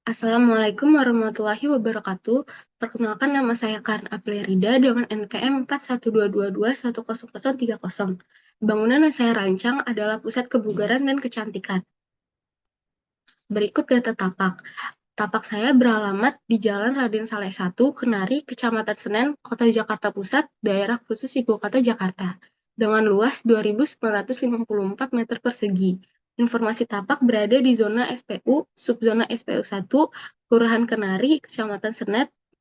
Assalamualaikum warahmatullahi wabarakatuh. Perkenalkan nama saya Karen Aplerida dengan NPM 4122100030. Bangunan yang saya rancang adalah pusat kebugaran dan kecantikan. Berikut data tapak. Tapak saya beralamat di Jalan Raden Saleh 1, Kenari, Kecamatan Senen, Kota Jakarta Pusat, Daerah Khusus Ibu Kota Jakarta, dengan luas 2.954 meter persegi. Informasi tapak berada di zona SPU, subzona SPU 1, Kelurahan Kenari, Kecamatan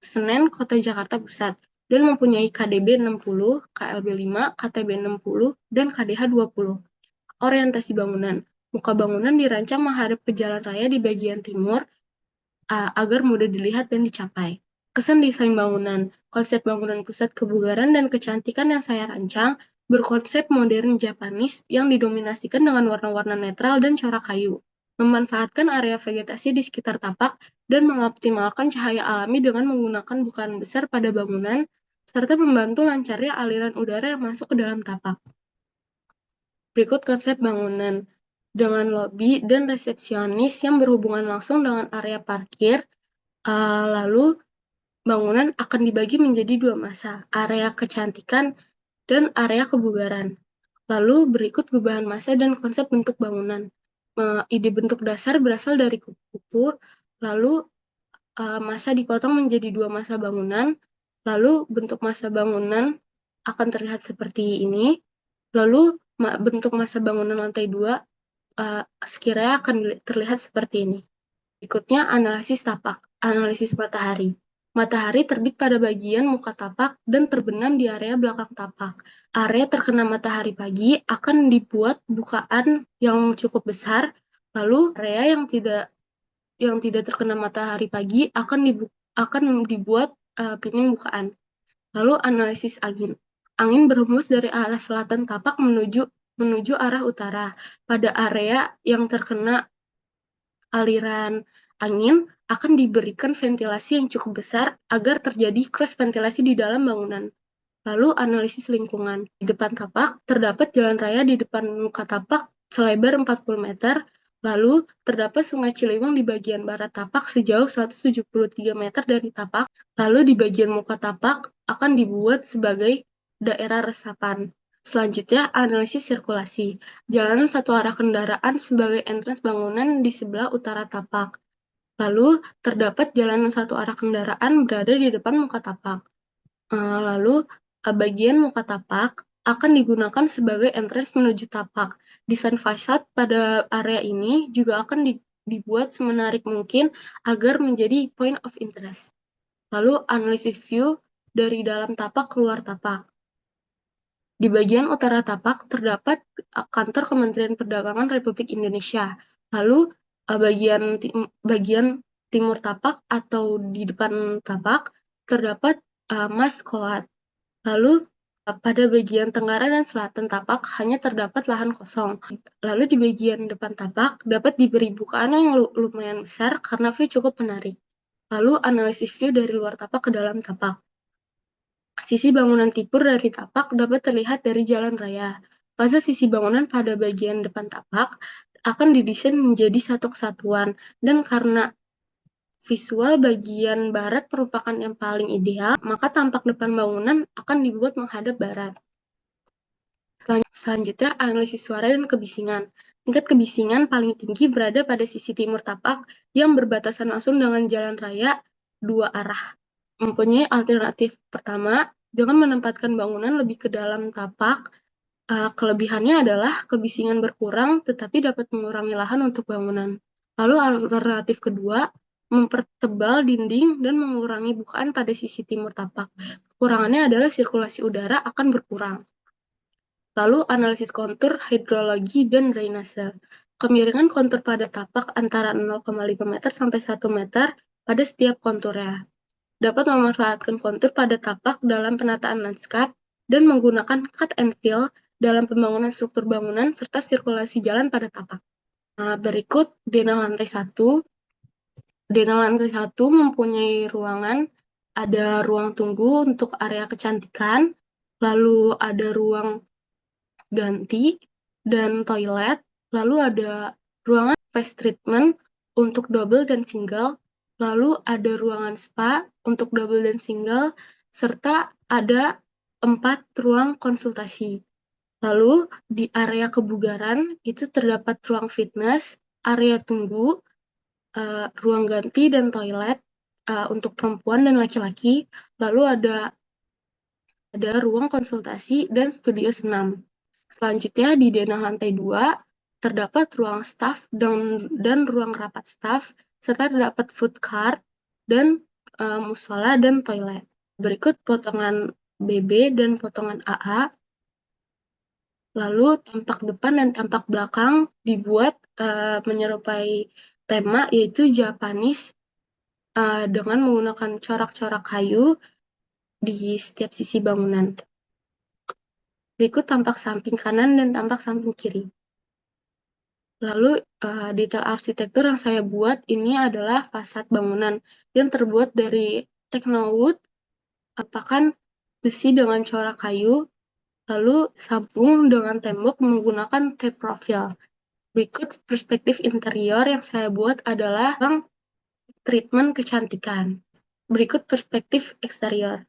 Senen, Kota Jakarta Pusat, dan mempunyai KDB 60, KLB 5, KTB 60, dan KDH 20. Orientasi bangunan. Muka bangunan dirancang menghadap ke jalan raya di bagian timur, agar mudah dilihat dan dicapai. Kesan desain bangunan. Konsep bangunan pusat kebugaran dan kecantikan yang saya rancang berkonsep modern Japanese yang didominasikan dengan warna-warna netral dan corak kayu. Memanfaatkan area vegetasi di sekitar tapak dan mengoptimalkan cahaya alami dengan menggunakan bukaan besar pada bangunan, serta membantu lancarnya aliran udara yang masuk ke dalam tapak. Berikut konsep bangunan dengan lobi dan resepsionis yang berhubungan langsung dengan area parkir. Lalu bangunan akan dibagi menjadi dua masa, area kecantikan dan area kebugaran. Lalu berikut gubahan masa dan konsep bentuk bangunan. Ide bentuk dasar berasal dari kupu-kupu, lalu masa dipotong menjadi dua masa bangunan, lalu bentuk masa bangunan akan terlihat seperti ini, lalu bentuk masa bangunan lantai 2 sekiranya akan terlihat seperti ini. Berikutnya analisis tapak, analisis matahari. Matahari terbit pada bagian muka tapak dan terbenam di area belakang tapak. Area terkena matahari pagi akan dibuat bukaan yang cukup besar, lalu area yang tidak terkena matahari pagi akan dibuat pining bukaan. Lalu analisis angin. Angin berhembus dari arah selatan tapak menuju arah utara. Pada area yang terkena aliran angin akan diberikan ventilasi yang cukup besar agar terjadi cross ventilasi di dalam bangunan. Lalu analisis lingkungan. Di depan tapak terdapat jalan raya di depan muka tapak selebar 40 meter. Lalu terdapat Sungai Ciliwung di bagian barat tapak sejauh 173 meter dari tapak. Lalu di bagian muka tapak akan dibuat sebagai daerah resapan. Selanjutnya, analisis sirkulasi. Jalanan satu arah kendaraan sebagai entrance bangunan di sebelah utara tapak. Lalu, terdapat jalanan satu arah kendaraan berada di depan muka tapak. Lalu, bagian muka tapak akan digunakan sebagai entrance menuju tapak. Desain fasad pada area ini juga akan dibuat semenarik mungkin agar menjadi point of interest. Lalu, analisis view dari dalam tapak keluar tapak. Di bagian utara tapak terdapat kantor Kementerian Perdagangan Republik Indonesia. Lalu bagian timur tapak atau di depan tapak terdapat Mas Koat. Lalu pada bagian tenggara dan selatan tapak hanya terdapat lahan kosong. Lalu di bagian depan tapak dapat diberi bukaan yang lumayan besar karena view cukup menarik. Lalu analisis view dari luar tapak ke dalam tapak. Sisi bangunan tipur dari tapak dapat terlihat dari jalan raya. Fase sisi bangunan pada bagian depan tapak akan didesain menjadi satu kesatuan, dan karena visual bagian barat merupakan yang paling ideal, maka tampak depan bangunan akan dibuat menghadap barat. Selanjutnya, analisis suara dan kebisingan. Tingkat kebisingan paling tinggi berada pada sisi timur tapak yang berbatasan langsung dengan jalan raya dua arah. Mempunyai alternatif pertama, dengan menempatkan bangunan lebih ke dalam tapak. Kelebihannya adalah kebisingan berkurang, tetapi dapat mengurangi lahan untuk bangunan. Lalu alternatif kedua, mempertebal dinding dan mengurangi bukaan pada sisi timur tapak. Kekurangannya adalah sirkulasi udara akan berkurang. Lalu analisis kontur, hidrologi, dan drainase. Kemiringan kontur pada tapak antara 0,5 meter sampai 1 meter pada setiap konturnya. Dapat memanfaatkan kontur pada tapak dalam penataan lanskap dan menggunakan cut and fill dalam pembangunan struktur bangunan serta sirkulasi jalan pada tapak. Berikut denah lantai 1. Denah lantai 1 mempunyai ruangan, ada ruang tunggu untuk area kecantikan, lalu ada ruang ganti dan toilet, lalu ada ruangan face treatment untuk double dan single, lalu ada ruangan spa untuk double dan single, serta ada 4 ruang konsultasi. Lalu di area kebugaran itu terdapat ruang fitness, area tunggu, ruang ganti dan toilet untuk perempuan dan laki-laki. Lalu ada ruang konsultasi dan studio senam. Selanjutnya di denah lantai 2 terdapat ruang staf dan ruang rapat staf serta terdapat food cart dan musola dan toilet. Berikut potongan BB dan potongan AA. Lalu tampak depan dan tampak belakang dibuat menyerupai tema yaitu Japanese dengan menggunakan corak-corak kayu di setiap sisi bangunan. Berikut tampak samping kanan dan tampak samping kiri. Lalu detail arsitektur yang saya buat ini adalah fasad bangunan yang terbuat dari teknowood, pakan besi dengan corak kayu, lalu sambung dengan tembok menggunakan tape profil. Berikut perspektif interior yang saya buat adalah treatment kecantikan. Berikut perspektif eksterior.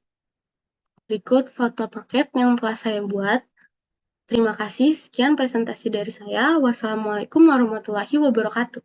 Berikut foto paket yang telah saya buat. Terima kasih, sekian presentasi dari saya. Wassalamualaikum warahmatullahi wabarakatuh.